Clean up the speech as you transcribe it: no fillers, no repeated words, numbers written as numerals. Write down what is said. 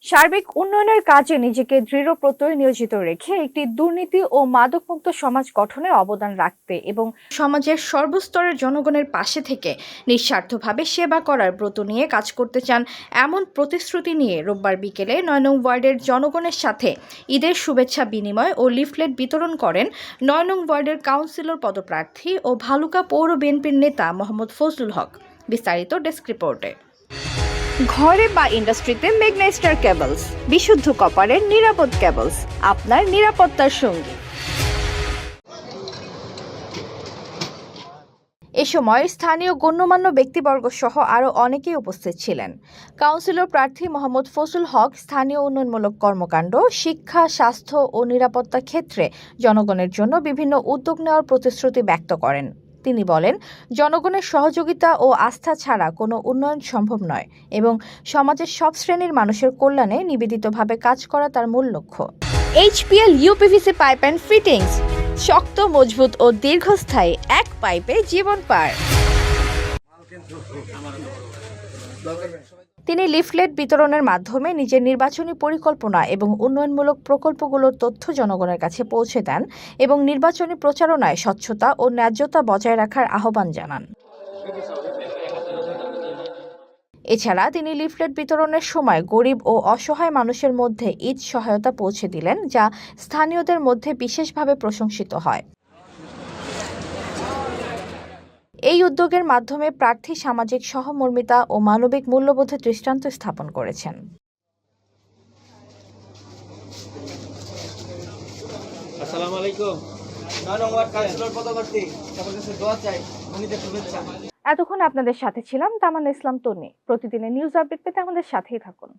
সার্বিক উন্নয়নের কাজে নিজেকে দৃঢ়প্রত্যয় নিয়োজিত রেখে একটি দুর্নীতি ও মাদকমুক্ত সমাজ গঠনে অবদান রাখতে এবং সমাজের সর্বস্তরের জনগণের পাশে থেকে নিঃস্বার্থভাবে সেবা করার ব্রত নিয়ে কাজ করতে চান এমন প্রতিশ্রুতি নিয়ে রোববার বিকেলে ৯ নং ওয়ার্ডের জনগণের সাথে ঈদের শুভেচ্ছা বিনিময় ও লিফলেট বিতরণ করেন ৯ নং ওয়ার্ডের কাউন্সিলর পদপ্রার্থী ও ভালুকা পৌর বিএনপির নেতা মোহাম্মদ ফজলুল হক। বিস্তারিত ডেস্ক রিপোর্টে। ঘরে বা ইন্ডাস্ট্রিতে মেঘনা স্টার কেবলস, বিশুদ্ধ কপারের নিরাপদ কেবলস, আপনার নিরাপত্তার সঙ্গী। এ সময় স্থানীয় গণ্যমান্য ব্যক্তিবর্গ সহ আরও অনেকেই উপস্থিত ছিলেন। কাউন্সিলর প্রার্থী মোহাম্মদ ফজলুল হক স্থানীয় উন্নয়নমূলক কর্মকাণ্ড, শিক্ষা, স্বাস্থ্য ও নিরাপত্তা ক্ষেত্রে জনগণের জন্য বিভিন্ন উদ্যোগ নেওয়ার প্রতিশ্রুতি ব্যক্ত করেন। তিনি বলেন, জনগণের সহযোগিতা ও আস্থা ছাড়া কোনো উন্নয়ন সম্ভব নয় এবং সমাজের সব শ্রেণীর মানুষের কল্যাণে নিবেদিতভাবে কাজ করা তার মূল লক্ষ্য। HPL uPVC pipe and fittings, শক্ত, মজবুত ও দীর্ঘস্থায়ী, এক পাইপে জীবন পার। তিনি লিফলেট বিতরণের মাধ্যমে নিজের নির্বাচনী পরিকল্পনা এবং উন্নয়নমূলক প্রকল্পগুলোর তথ্য জনগণের কাছে পৌঁছে দেন এবং নির্বাচনী প্রচারণায় স্বচ্ছতা ও ন্যায্যতা বজায় রাখার আহ্বান জানান। এছাড়া তিনি লিফলেট বিতরণের সময় গরিব ও অসহায় মানুষের মধ্যে ঈদ সহায়তা পৌঁছে দিলেন, যা স্থানীয়দের মধ্যে বিশেষভাবে প্রশংসিত হয়। এই উদ্যোগের মাধ্যমে প্রার্থী সামাজিক সহমর্মিতা ও মানবিক মূল্যবোধের দৃষ্টান্ত স্থাপন করেছেন। আসসালামু আলাইকুম। এতক্ষণ আপনাদের সাথে ছিলাম তামান্না ইসলাম তন্নি। প্রতিদিনের নিউজ আপডেট পেতে আমাদের সাথেই থাকুন।